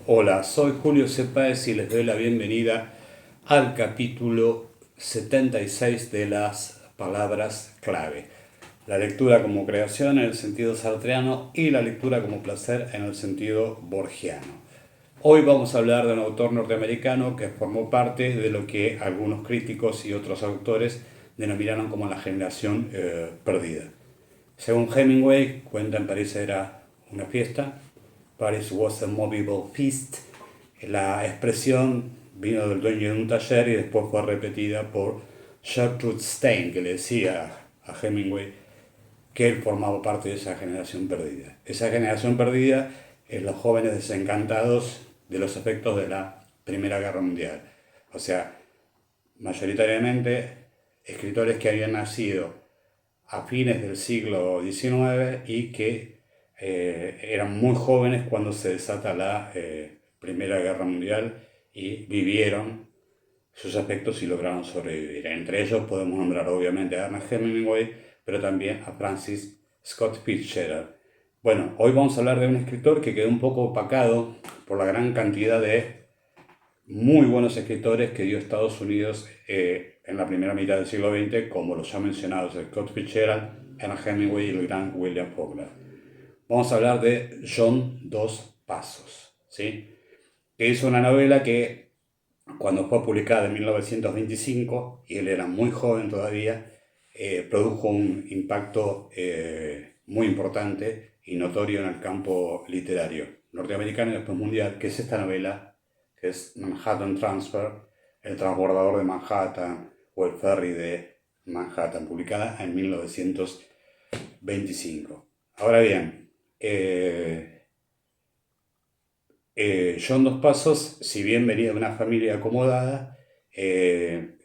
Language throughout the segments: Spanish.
Hola, soy Julio Cepáez y les doy la bienvenida al capítulo 76 de las palabras clave. La lectura como creación en el sentido sartreano y la lectura como placer en el sentido borgiano. Hoy vamos a hablar de un autor norteamericano que formó parte de lo que algunos críticos y otros autores denominaron como la generación perdida. Según Hemingway, cuenta en París era una fiesta. Paris was a movable feast. La expresión vino del dueño de un taller y después fue repetida por Gertrude Stein, que le decía a Hemingway que él formaba parte de esa generación perdida. Esa generación perdida es los jóvenes desencantados de los efectos de la Primera Guerra Mundial. O sea, mayoritariamente escritores que habían nacido a fines del siglo XIX y que eran muy jóvenes cuando se desata la Primera Guerra Mundial y vivieron sus efectos y lograron sobrevivir. Entre ellos podemos nombrar obviamente a Ernest Hemingway, pero también a Francis Scott Fitzgerald. Bueno, hoy vamos a hablar de un escritor que quedó un poco opacado por la gran cantidad de muy buenos escritores que dio Estados Unidos en la primera mitad del siglo XX, como los ya mencionados Scott Fitzgerald, Ernest Hemingway y el gran William Faulkner. Vamos a hablar de John Dos Passos, ¿sí? Que hizo una novela que cuando fue publicada en 1925, y él era muy joven todavía, produjo un impacto muy importante y notorio en el campo literario norteamericano y después mundial, que es esta novela, que es Manhattan Transfer, el transbordador de Manhattan o el ferry de Manhattan, publicada en 1925. Ahora bien, John Dos Passos, si bien venía de una familia acomodada,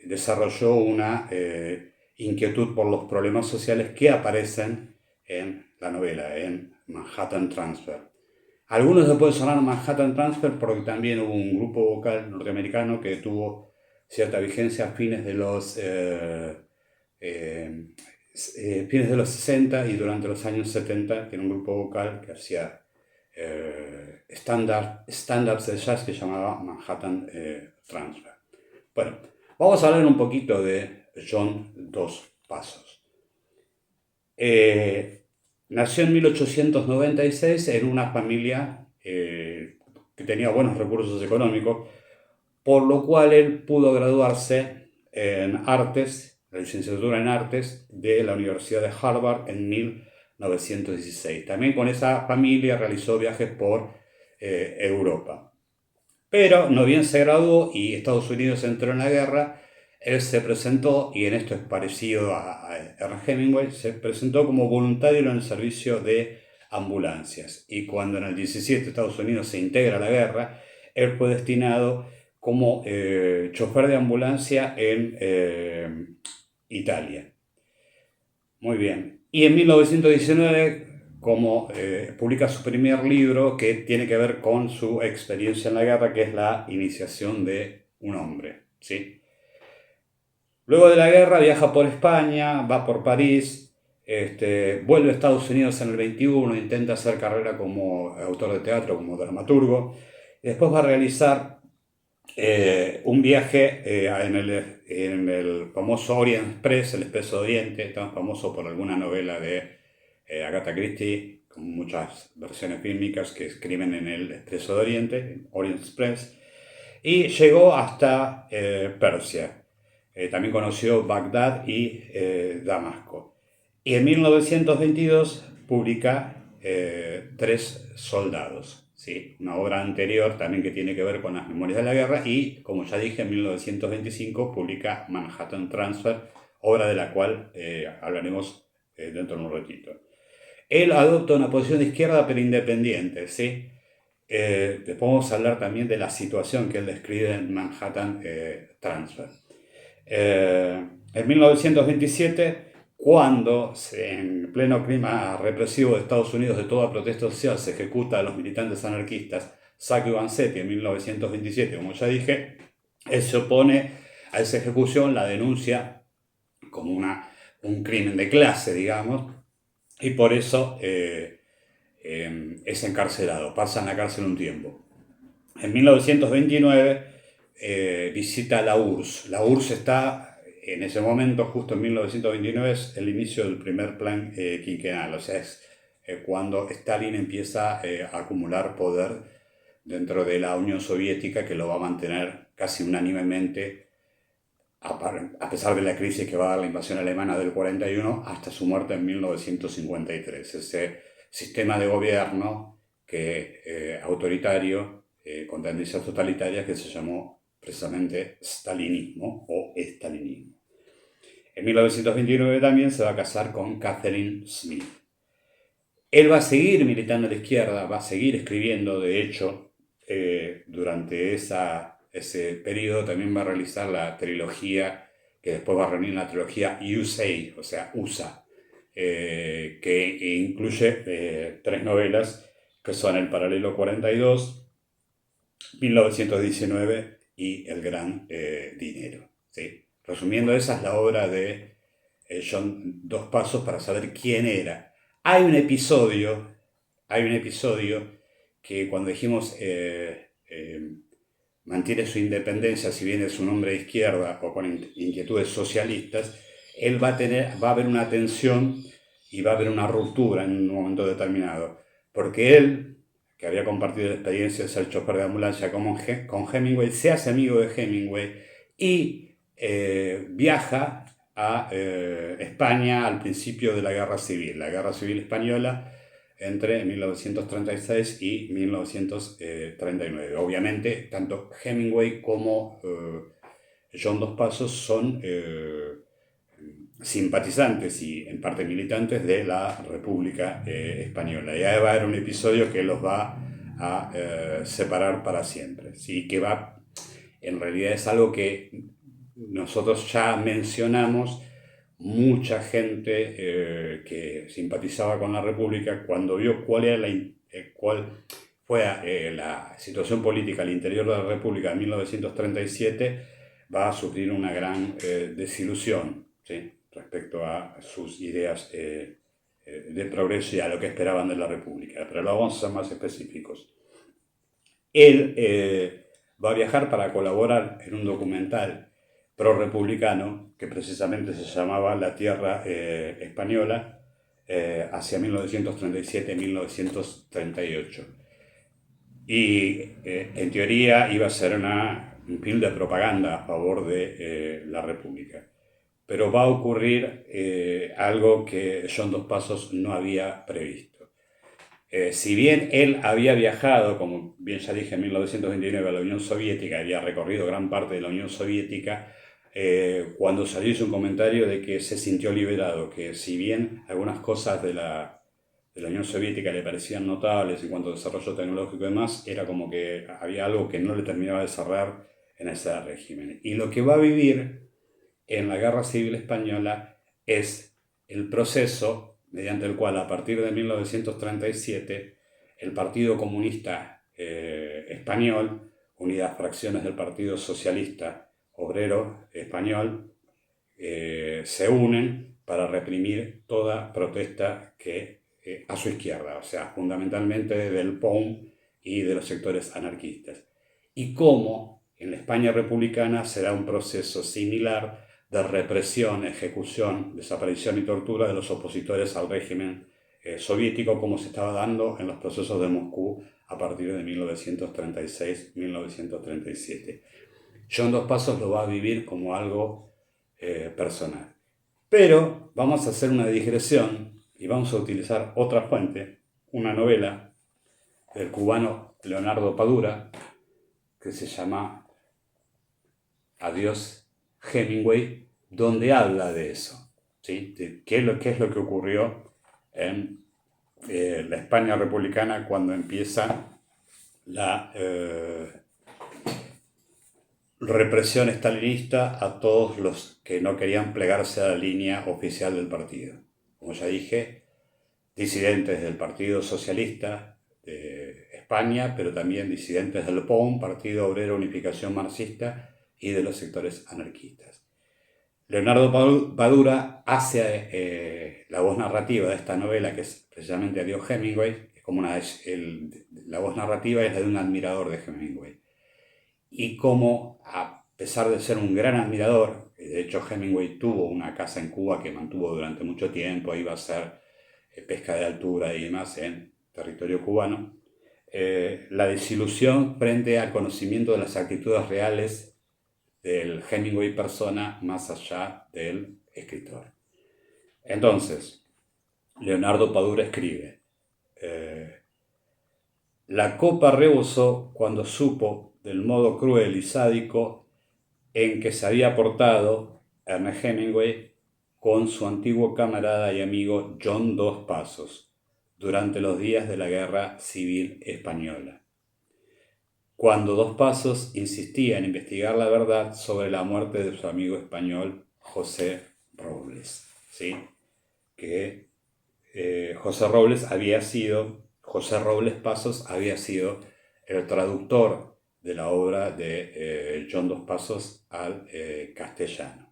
desarrolló una inquietud por los problemas sociales que aparecen en la novela, en Manhattan Transfer. Algunos le pueden sonar Manhattan Transfer porque también hubo un grupo vocal norteamericano que tuvo cierta vigencia a eh, fines de los 60 y durante los años 70, que era un grupo vocal que hacía standards de jazz que llamaba Manhattan Transfer. Bueno, vamos a hablar un poquito de John Dos Passos. Nació en 1896 en una familia que tenía buenos recursos económicos, por lo cual él pudo graduarse en artes, la licenciatura en artes de la Universidad de Harvard en 1916. También con esa familia realizó viajes por Europa. Pero no bien se graduó y Estados Unidos entró en la guerra, él se presentó, y en esto es parecido a Ernest Hemingway, se presentó como voluntario en el servicio de ambulancias. Y cuando en el 17 Estados Unidos se integra a la guerra, él fue destinado como chofer de ambulancia en Italia. Muy bien. Y en 1919, como publica su primer libro que tiene que ver con su experiencia en la guerra, que es la iniciación de un hombre, ¿sí? Luego de la guerra viaja por España, va por París, vuelve a Estados Unidos en el 21, intenta hacer carrera como autor de teatro, como dramaturgo, y después va a realizar un viaje en el famoso Orient Express, el Expreso de Oriente, tan famoso por alguna novela de Agatha Christie, con muchas versiones fílmicas que escriben en el Expreso de Oriente, Orient Express, y llegó hasta Persia. También conoció Bagdad y Damasco. Y en 1922 publica Tres Soldados, ¿sí? Una obra anterior también que tiene que ver con las memorias de la guerra, y como ya dije, en 1925 publica Manhattan Transfer, obra de la cual hablaremos dentro de un ratito. Él adopta una posición de izquierda pero independiente, ¿sí? Después vamos a hablar también de la situación que él describe en Manhattan Transfer. En 1927, cuando en pleno clima represivo de Estados Unidos de toda protesta social se ejecuta a los militantes anarquistas Sacco y Vanzetti en 1927, como ya dije, él se opone a esa ejecución, la denuncia como un crimen de clase, digamos, y por eso es encarcelado, pasa en la cárcel un tiempo. En 1929 visita la URSS. La URSS está en ese momento, justo en 1929, es el inicio del primer plan quinquenal, o sea, es cuando Stalin empieza a acumular poder dentro de la Unión Soviética, que lo va a mantener casi unánimemente, a pesar de la crisis que va a dar la invasión alemana del 41 hasta su muerte en 1953. Ese sistema de gobierno autoritario, con tendencias totalitarias, que se llamó precisamente stalinismo o estalinismo. En 1929 también se va a casar con Catherine Smith. Él va a seguir militando a la izquierda, va a seguir escribiendo. De hecho, durante ese periodo también va a realizar la trilogía, que después va a reunir la trilogía USA, o sea, USA, que incluye 3 novelas, que son El Paralelo 42, 1919 y El Gran Dinero. ¿Sí? Resumiendo, esa es la obra de John Dos Passos para saber quién era. Hay un episodio que cuando dijimos mantiene su independencia, si bien es un hombre de izquierda o con inquietudes socialistas, él va a haber una tensión y va a haber una ruptura en un momento determinado. Porque él, que había compartido la experiencia de ser chofer de ambulancia con Hemingway, se hace amigo de Hemingway y viaja a España al principio de la Guerra Civil Española, entre 1936 y 1939. Obviamente, tanto Hemingway como John Dos Passos son simpatizantes y en parte militantes de la República Española. Y ahí va a haber un episodio que los va a separar para siempre. ¿Sí? Que en realidad es algo que nosotros ya mencionamos. Mucha gente que simpatizaba con la República, cuando vio cuál fue la situación política al interior de la República en 1937, va a sufrir una gran desilusión, ¿sí? Respecto a sus ideas de progreso y a lo que esperaban de la República. Pero luego vamos a ser más específicos. Él va a viajar para colaborar en un documental pro-republicano, que precisamente se llamaba La Tierra Española, hacia 1937-1938. Y en teoría iba a ser un film de propaganda a favor de la República. Pero va a ocurrir algo que John Dos Passos no había previsto. Si bien él había viajado, como bien ya dije, en 1929 a la Unión Soviética, había recorrido gran parte de la Unión Soviética, cuando salió hizo un comentario de que se sintió liberado, que si bien algunas cosas de la Unión Soviética le parecían notables en cuanto a desarrollo tecnológico y demás, era como que había algo que no le terminaba de cerrar en ese régimen. Y lo que va a vivir en la Guerra Civil Española es el proceso mediante el cual, a partir de 1937, el Partido Comunista Español, unidas fracciones del Partido Socialista Obrero Español, se unen para reprimir toda protesta a su izquierda, o sea, fundamentalmente del POUM y de los sectores anarquistas. Y cómo en la España republicana se da un proceso similar de represión, ejecución, desaparición y tortura de los opositores al régimen soviético, como se estaba dando en los procesos de Moscú a partir de 1936-1937. John Dos Passos lo va a vivir como algo personal. Pero vamos a hacer una digresión y vamos a utilizar otra fuente, una novela del cubano Leonardo Padura, que se llama Adiós Hemingway, donde habla de eso, ¿sí? De qué es lo que ocurrió en la España republicana cuando empieza la represión stalinista a todos los que no querían plegarse a la línea oficial del partido. Como ya dije, disidentes del Partido Socialista de España, pero también disidentes del POUM, Partido Obrero Unificación Marxista, y de los sectores anarquistas. Leonardo Padura hace la voz narrativa de esta novela, que es precisamente Adiós Hemingway, como la voz narrativa es la de un admirador de Hemingway. Y como, a pesar de ser un gran admirador, de hecho Hemingway tuvo una casa en Cuba que mantuvo durante mucho tiempo, iba a hacer pesca de altura y demás en territorio cubano, la desilusión frente al conocimiento de las actitudes reales del Hemingway persona más allá del escritor. Entonces, Leonardo Padura escribe, la copa rebosó cuando supo del modo cruel y sádico en que se había portado Ernest Hemingway con su antiguo camarada y amigo John Dos Passos durante los días de la Guerra Civil Española, cuando Dos Passos insistía en investigar la verdad sobre la muerte de su amigo español José Robles, ¿sí? Que José Robles Passos había sido el traductor de la obra de John Dos Passos al castellano.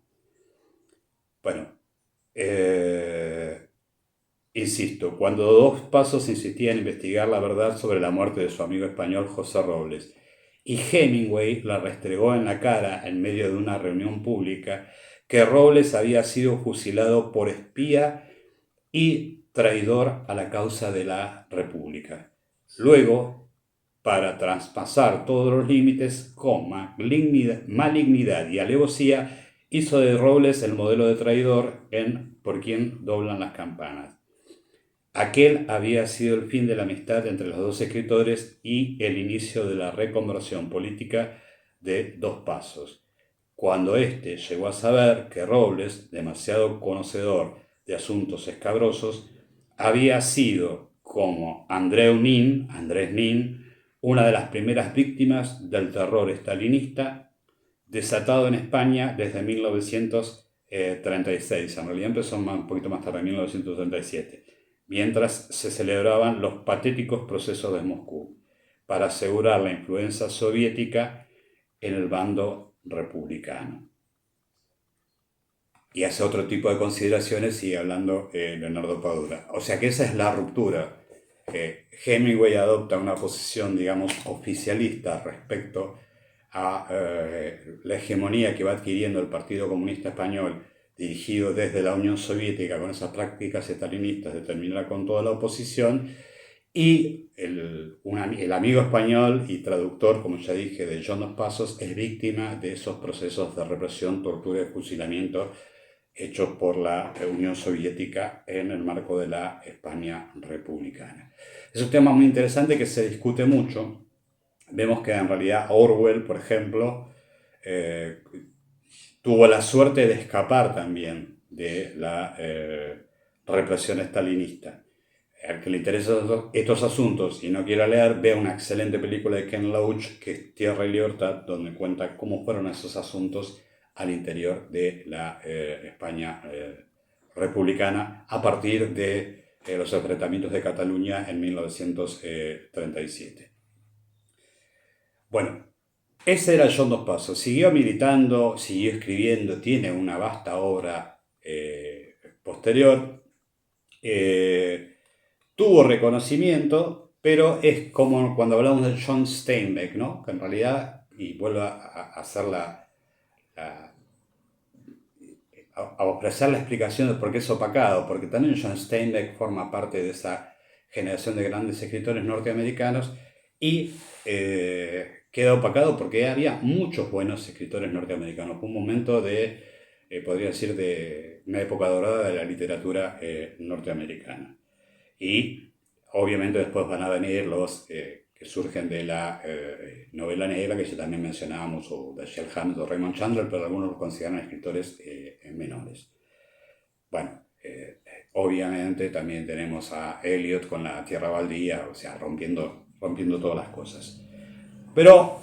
Bueno, insisto, cuando Dos Passos insistía en investigar la verdad sobre la muerte de su amigo español José Robles, y Hemingway la restregó en la cara en medio de una reunión pública que Robles había sido fusilado por espía y traidor a la causa de la República. Luego, para traspasar todos los límites, con malignidad y alevosía, hizo de Robles el modelo de traidor en Por quien doblan las campanas. Aquel había sido el fin de la amistad entre los dos escritores y el inicio de la reconversión política de Dos Passos. Cuando éste llegó a saber que Robles, demasiado conocedor de asuntos escabrosos, había sido, como Andrés Nin, una de las primeras víctimas del terror estalinista desatado en España desde 1936. En realidad empezó un poquito más tarde, en 1937, mientras se celebraban los patéticos procesos de Moscú, para asegurar la influencia soviética en el bando republicano. Y hace otro tipo de consideraciones, sigue hablando Leonardo Padura. O sea que esa es la ruptura. Hemingway adopta una posición, digamos, oficialista respecto a la hegemonía que va adquiriendo el Partido Comunista Español, dirigido desde la Unión Soviética con esas prácticas estalinistas de terminar con toda la oposición, y el amigo español y traductor, como ya dije, de John Dos Passos, es víctima de esos procesos de represión, tortura y fusilamiento hechos por la Unión Soviética en el marco de la España republicana. Es un tema muy interesante que se discute mucho. Vemos que en realidad Orwell, por ejemplo, tuvo la suerte de escapar también de la represión estalinista. Al que le interesan estos asuntos y no quiera leer, vea una excelente película de Ken Loach, que es Tierra y Libertad, donde cuenta cómo fueron esos asuntos al interior de la España republicana a partir de los enfrentamientos de Cataluña en 1937. Bueno, ese era John Dos Passos. Siguió militando, siguió escribiendo, tiene una vasta obra posterior. Tuvo reconocimiento, pero es como cuando hablamos de John Steinbeck, ¿no? Que en realidad, y vuelvo a hacer a ofrecer la explicación de por qué es opacado, porque también John Steinbeck forma parte de esa generación de grandes escritores norteamericanos y queda opacado porque había muchos buenos escritores norteamericanos. Fue un momento podría decir, de una época dorada de la literatura norteamericana. Y obviamente después van a venir los que surgen de la novela negra, que ya también mencionábamos, o de Dashiell Hammett o Raymond Chandler, pero algunos los consideran escritores menores. Bueno, obviamente también tenemos a Eliot con La Tierra Baldía, o sea, rompiendo todas las cosas. Pero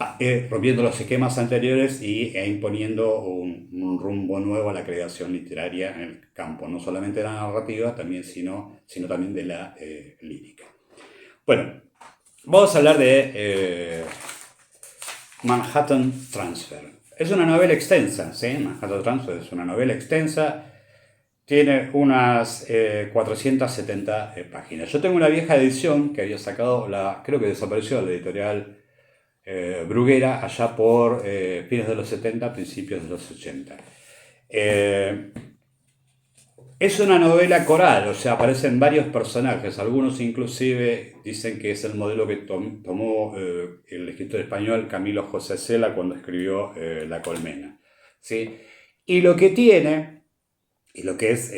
rompiendo los esquemas anteriores e imponiendo un rumbo nuevo a la creación literaria en el campo, no solamente de la narrativa, sino también de la lírica. Bueno, vamos a hablar de Manhattan Transfer. Es una novela extensa, ¿sí? Manhattan Transfer es una novela extensa Tiene unas 470 páginas. Yo tengo una vieja edición que había sacado, creo que desapareció la editorial Bruguera allá por fines de los 70, principios de los 80. Eh, es una novela coral, o sea, aparecen varios personajes. Algunos inclusive dicen que es el modelo que tomó el escritor español Camilo José Cela cuando escribió La Colmena. ¿Sí? Y lo que tiene, y lo que es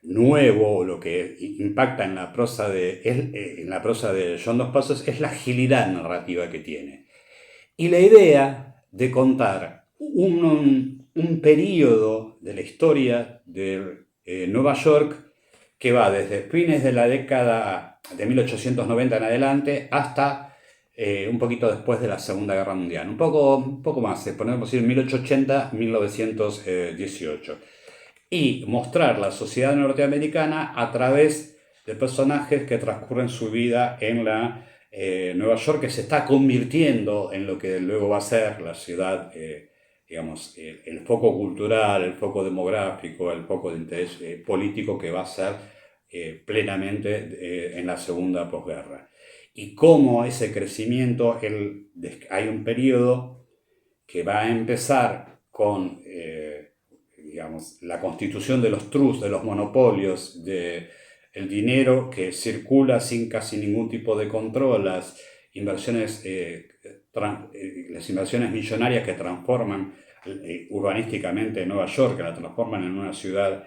nuevo, lo que impacta en la prosa en la prosa de John Dos Passos, es la agilidad narrativa que tiene. Y la idea de contar un periodo de la historia de Nueva York que va desde fines de la década de 1890 en adelante hasta un poquito después de la Segunda Guerra Mundial. Un poco más, podemos decir 1880-1918. Y mostrar la sociedad norteamericana a través de personajes que transcurren su vida en la Nueva York, que se está convirtiendo en lo que luego va a ser la ciudad, digamos, el foco cultural, el foco demográfico, el foco de interés político que va a ser plenamente en la segunda posguerra. Y cómo ese crecimiento, hay un periodo que va a empezar con digamos, la constitución de los trusts, de los monopolios, de el dinero que circula sin casi ningún tipo de control, las inversiones millonarias que transforman urbanísticamente Nueva York, que la transforman en una ciudad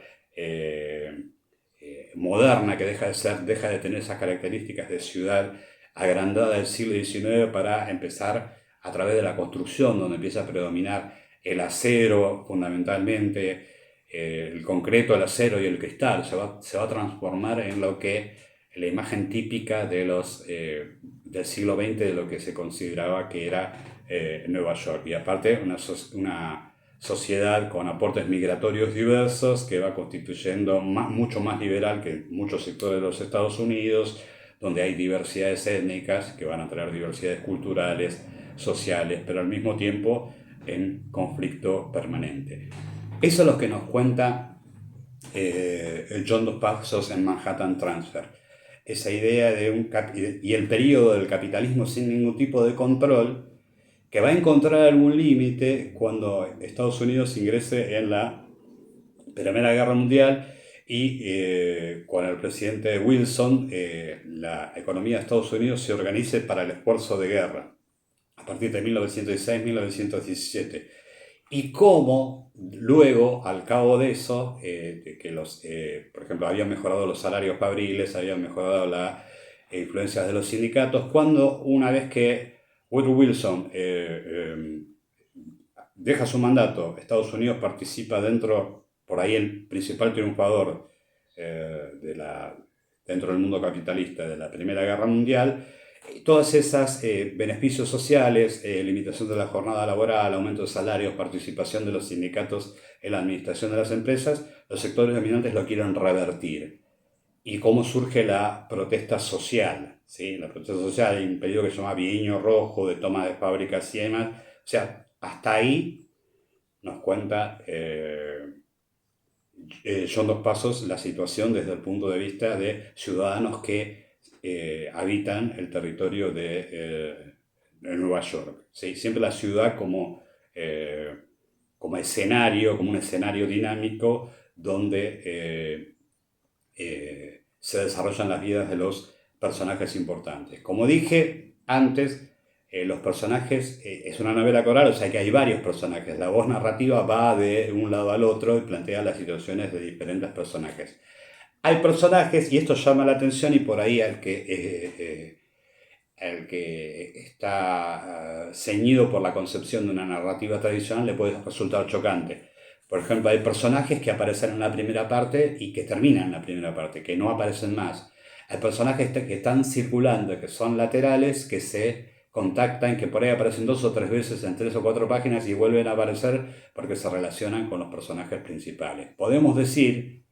moderna que deja de tener esas características de ciudad agrandada del siglo XIX para empezar a través de la construcción, donde empieza a predominar el acero fundamentalmente, el concreto, el acero y el cristal. Se va a transformar en lo que la imagen típica del siglo XX de lo que se consideraba que era Nueva York. Y aparte una sociedad con aportes migratorios diversos que va constituyendo mucho más liberal que muchos sectores de los Estados Unidos, donde hay diversidades étnicas que van a traer diversidades culturales, sociales, pero al mismo tiempo en conflicto permanente. Eso es lo que nos cuenta el John Dos Passos en Manhattan Transfer. Esa idea y el periodo del capitalismo sin ningún tipo de control, que va a encontrar algún límite cuando Estados Unidos ingrese en la Primera Guerra Mundial y con el presidente Wilson la economía de Estados Unidos se organice para el esfuerzo de guerra a partir de 1916-1917. Y cómo luego, al cabo de eso, por ejemplo, habían mejorado los salarios fabriles, habían mejorado las influencias de los sindicatos, cuando una vez que Woodrow Wilson deja su mandato, Estados Unidos participa dentro, por ahí el principal triunfador dentro del mundo capitalista de la Primera Guerra Mundial, todas esas beneficios sociales, limitación de la jornada laboral, aumento de salarios, participación de los sindicatos en la administración de las empresas, los sectores dominantes lo quieren revertir. Y cómo surge la protesta social, ¿sí? La protesta social, hay un periodo que se llama Bienio Rojo, de toma de fábricas y demás. O sea, hasta ahí nos cuenta John Dos Passos la situación desde el punto de vista de ciudadanos que habitan el territorio de Nueva York. ¿Sí? Siempre la ciudad como escenario, como un escenario dinámico donde se desarrollan las vidas de los personajes importantes. Como dije antes, los personajes, es una novela coral, o sea que hay varios personajes. La voz narrativa va de un lado al otro y plantea las situaciones de diferentes personajes. Hay personajes, y esto llama la atención, y por ahí el que está ceñido por la concepción de una narrativa tradicional le puede resultar chocante. Por ejemplo, hay personajes que aparecen en la primera parte y que terminan en la primera parte, que no aparecen más. Hay personajes que están circulando, que son laterales, que se contactan, que por ahí aparecen 2 o 3 veces en 3 o 4 páginas y vuelven a aparecer porque se relacionan con los personajes principales. Podemos decir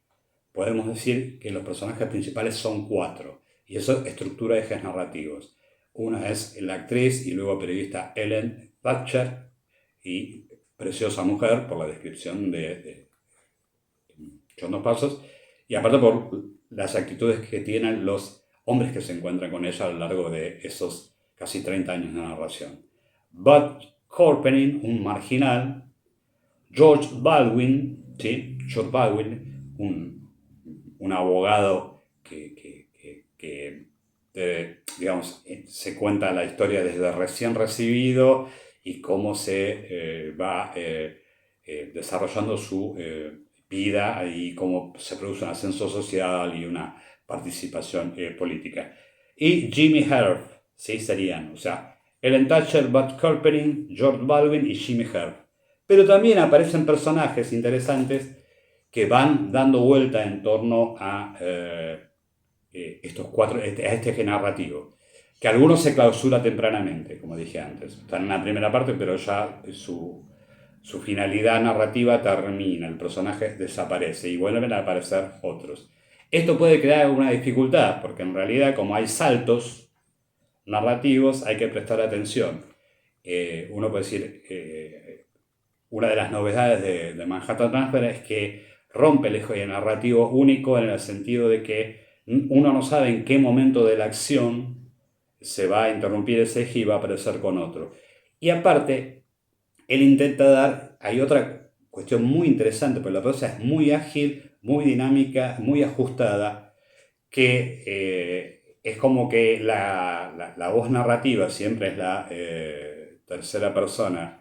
que los personajes principales son 4, y eso estructura ejes narrativos. Una es la actriz y luego periodista Ellen Thatcher, y preciosa mujer por la descripción de John Dos Passos, y aparte por las actitudes que tienen los hombres que se encuentran con ella a lo largo de esos casi 30 años de narración. Bud Corpening, un marginal, George Baldwin, ¿sí? George Baldwin, un abogado digamos, se cuenta la historia desde recién recibido y cómo se va desarrollando su vida y cómo se produce un ascenso social y una participación política. Y Jimmy Herf, ¿sí? Serían, o sea, Ellen Thatcher, Bud Corpening, George Baldwin y Jimmy Herf. Pero también aparecen personajes interesantes que van dando vuelta en torno a estos cuatro, a este eje narrativo, que algunos se clausura tempranamente, como dije antes. Están en la primera parte, pero ya su finalidad narrativa termina, el personaje desaparece y vuelven a aparecer otros. Esto puede crear una dificultad, porque en realidad como hay saltos narrativos hay que prestar atención. Uno puede decir, una de las novedades de Manhattan Transfer es que rompe el eje narrativo único en el sentido de que uno no sabe en qué momento de la acción se va a interrumpir ese eje y va a aparecer con otro. Y aparte, él intenta dar, hay otra cuestión muy interesante, pero la prosa es muy ágil, muy dinámica, muy ajustada, que es como que la voz narrativa siempre es la tercera persona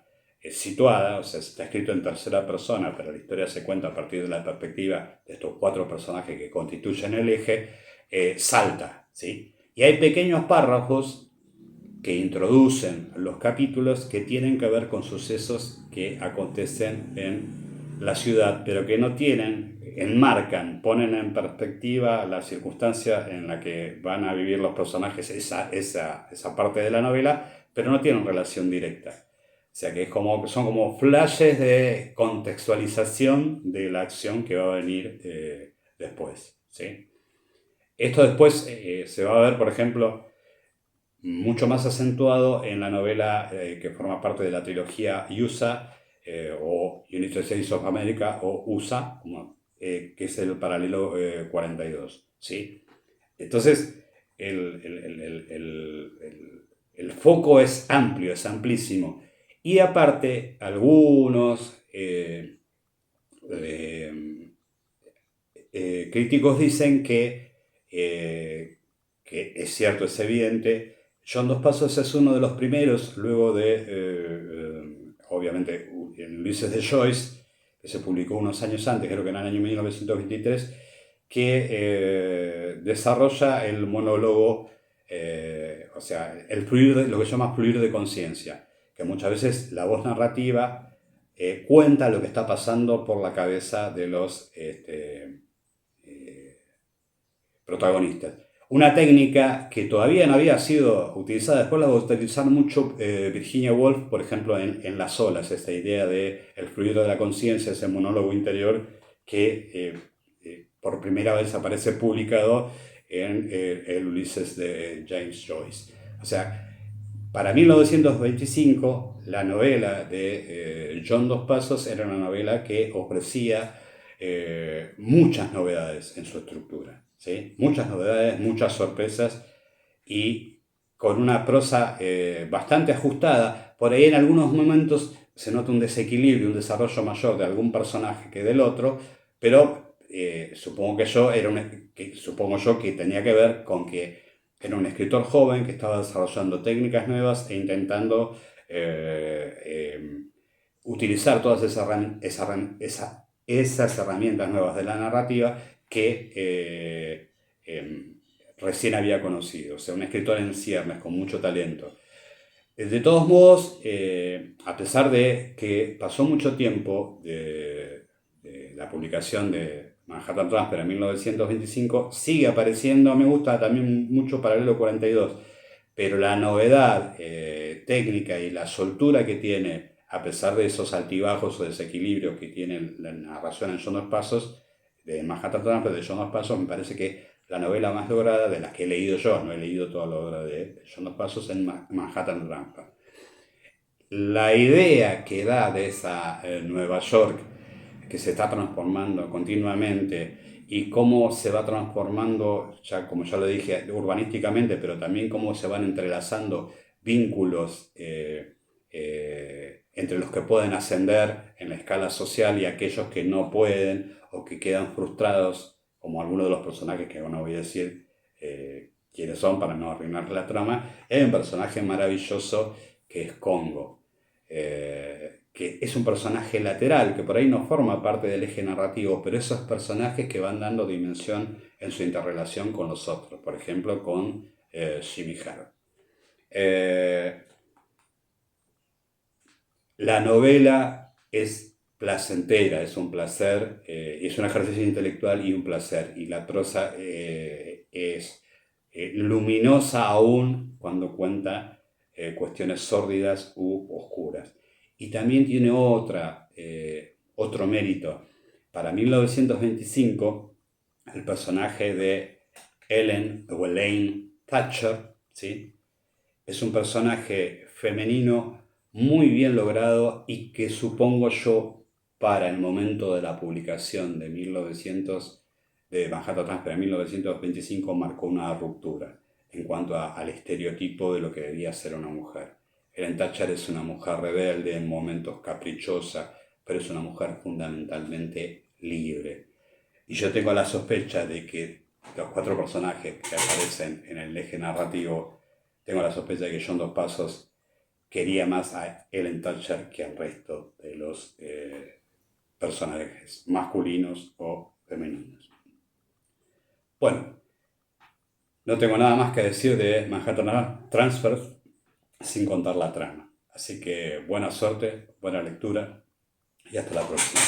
situada, o sea, está escrito en tercera persona, pero la historia se cuenta a partir de la perspectiva de estos cuatro personajes que constituyen el eje, salta, ¿sí? Y hay pequeños párrafos que introducen los capítulos que tienen que ver con sucesos que acontecen en la ciudad, pero que no tienen, enmarcan, ponen en perspectiva la circunstancia en la que van a vivir los personajes, esa parte de la novela, pero no tienen relación directa. O sea que son como flashes de contextualización de la acción que va a venir después, ¿sí? Esto después se va a ver, por ejemplo, mucho más acentuado en la novela que forma parte de la trilogía USA o United States of America o USA, que es el paralelo 42, ¿sí? Entonces, el foco es amplio, es amplísimo. Y aparte, algunos críticos dicen que es cierto, es evidente. John Dos Passos es uno de los primeros, luego de, obviamente, en Ulises de Joyce, que se publicó unos años antes, creo que en el año 1923, que desarrolla el monólogo, o sea, lo que se llama fluir de conciencia, que muchas veces la voz narrativa cuenta lo que está pasando por la cabeza de los protagonistas. Una técnica que todavía no había sido utilizada, después la va a utilizar mucho Virginia Woolf, por ejemplo, en Las olas, esta idea de el fluido de la conciencia, ese monólogo interior que por primera vez aparece publicado en el Ulises de James Joyce. O sea, para 1925, la novela de John Dos Passos era una novela que ofrecía muchas novedades en su estructura, ¿sí? Muchas novedades, muchas sorpresas y con una prosa bastante ajustada. Por ahí en algunos momentos se nota un desequilibrio, un desarrollo mayor de algún personaje que del otro, pero supongo yo que tenía que ver con que era un escritor joven que estaba desarrollando técnicas nuevas e intentando utilizar todas esas herramientas nuevas de la narrativa que recién había conocido. O sea, un escritor en ciernes, con mucho talento. De todos modos, a pesar de que pasó mucho tiempo de la publicación de Manhattan Transfer en 1925, sigue apareciendo, me gusta también mucho Paralelo 42, pero la novedad técnica y la soltura que tiene, a pesar de esos altibajos o desequilibrios que tiene la narración en John Dos Passos, de Manhattan Transfer de John Dos Passos, me parece que la novela más lograda de las que he leído yo, no he leído toda la obra de John Dos Passos, en Manhattan Transfer. La idea que da de esa Nueva York que se está transformando continuamente y cómo se va transformando, ya como ya lo dije, urbanísticamente, pero también cómo se van entrelazando vínculos entre los que pueden ascender en la escala social y aquellos que no pueden o que quedan frustrados, como algunos de los personajes que no voy a decir quiénes son para no arruinar la trama. Hay un personaje maravilloso que es Congo, que es un personaje lateral, que por ahí no forma parte del eje narrativo, pero esos personajes que van dando dimensión en su interrelación con los otros, por ejemplo con Jimmy Hart. La novela es placentera, es un placer, es un ejercicio intelectual y un placer, y la prosa es luminosa aún cuando cuenta cuestiones sórdidas u oscuras. Y también tiene otro mérito. Para 1925, el personaje de Elaine Thatcher, ¿sí?, es un personaje femenino muy bien logrado y que supongo yo para el momento de la publicación de Manhattan Transfer en 1925 marcó una ruptura en cuanto al estereotipo de lo que debía ser una mujer. Ellen Thatcher es una mujer rebelde, en momentos caprichosa, pero es una mujer fundamentalmente libre. Y yo tengo la sospecha de que los 4 personajes que aparecen en el eje narrativo, tengo la sospecha de que John Dos Passos quería más a Ellen Thatcher que al resto de los personajes masculinos o femeninos. Bueno, no tengo nada más que decir de Manhattan Transfer sin contar la trama. Así que buena suerte, buena lectura y hasta la próxima.